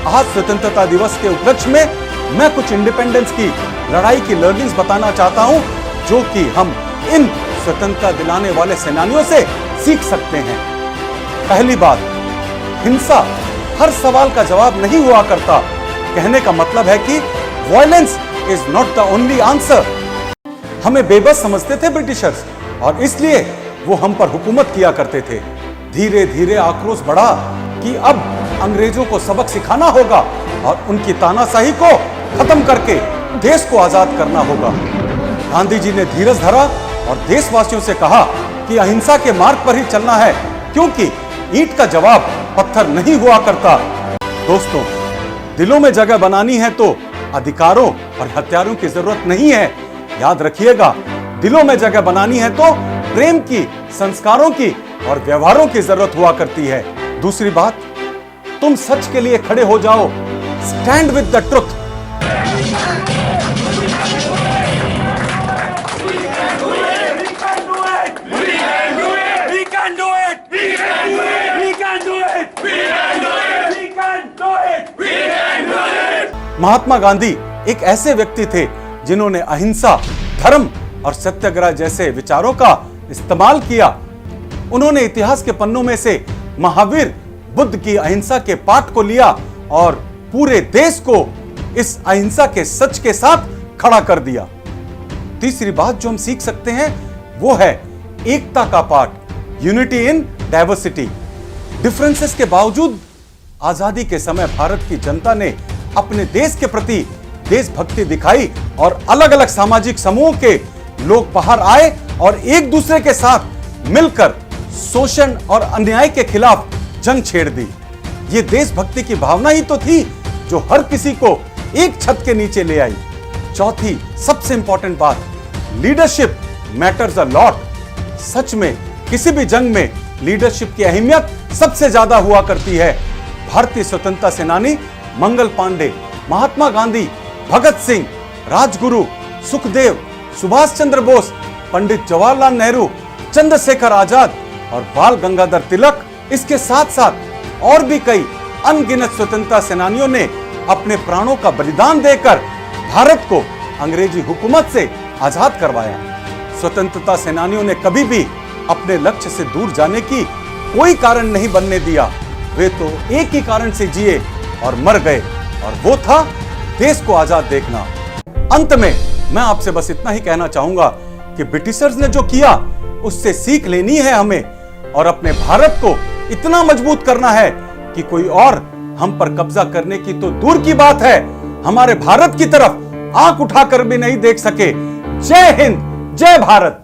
आज स्वतंत्रता दिवस के उपलक्ष्य में मैं कुछ इंडिपेंडेंस की लड़ाई की लर्निंग्स बताना चाहता हूं, जो कि हम इन स्वतंत्रता दिलाने वाले सेनानियों से सीख सकते हैं। पहली बात, हिंसा हर सवाल का जवाब नहीं हुआ करता। कहने का मतलब है कि violence is not the only answer. हमें बेबस समझते थे ब्रिटिशर्स, और इसलिए वो हम पर हुकूमत किया करते थे। धीरे धीरे आक्रोश बढ़ा कि अब अंग्रेजों को सबक सिखाना होगा और उनकी तानाशाही को खत्म करके देश को आजाद करना होगा। गांधी जी ने धीरज धरा और देशवासियों से कहा कि अहिंसा के मार्ग पर ही चलना है, क्योंकि ईंट का जवाब पत्थर नहीं हुआ करता। दोस्तों, दिलों में जगह बनानी है तो अधिकारों और हथियारों की जरूरत नहीं है। याद रखिएगा, दिलों में जगह बनानी है तो प्रेम की, संस्कारों की और व्यवहारों की जरूरत हुआ करती है। दूसरी बात, तुम सच के लिए खड़े हो जाओ। Stand with the truth. Mahatma Gandhi एक ऐसे व्यक्ति थे जिन्होंने अहिंसा, धर्म और सत्याग्रह जैसे विचारों का इस्तेमाल किया। उन्होंने इतिहास के पन्नों में से महावीर बुद्ध की अहिंसा के पाठ को लिया और पूरे देश को इस अहिंसा के सच के साथ खड़ा कर दिया। तीसरी बात जो हम सीख सकते हैं वो है एकता का पाठ, यूनिटी इन डाइवर्सिटी। डिफरेंसेस के बावजूद आजादी के समय भारत की जनता ने अपने देश के प्रति देशभक्ति दिखाई और अलग अलग सामाजिक समूह के लोग बाहर आए और एक दूसरे के साथ मिलकर शोषण और अन्याय के खिलाफ जंग छेड़ दी। ये देशभक्ति की भावना ही तो थी जो हर किसी को एक छत के नीचे ले आई। चौथी सबसे इंपॉर्टेंट बात, लीडरशिप मैटर्स अ लॉट। सच में किसी भी जंग में लीडरशिप की अहमियत सबसे ज्यादा हुआ करती है। भारतीय स्वतंत्रता सेनानी मंगल पांडे, महात्मा गांधी, भगत सिंह, राजगुरु, सुखदेव, सुभाष चंद्र बोस, पंडित जवाहरलाल नेहरू, चंद्रशेखर आजाद और बाल गंगाधर तिलक, इसके साथ साथ और भी कई अनगिनत स्वतंत्रता सेनानियों ने अपने प्राणों का बलिदान देकर भारत को अंग्रेजी हुकूमत से आजाद करवाया। स्वतंत्रता सेनानियों ने कभी भी अपने लक्ष्य से दूर जाने की कोई कारण नहीं बनने दिया। वे तो एक ही कारण से जिए और मर गए, और वो था देश को आजाद देखना। अंत में मैं आपसे बस इतना ही कहना चाहूंगा कि ब्रिटिशर्स ने जो किया उससे सीख लेनी है हमें, और अपने भारत को इतना मजबूत करना है कि कोई और हम पर कब्जा करने की तो दूर की बात है, हमारे भारत की तरफ आंख उठाकर भी नहीं देख सके। जय हिंद, जय भारत।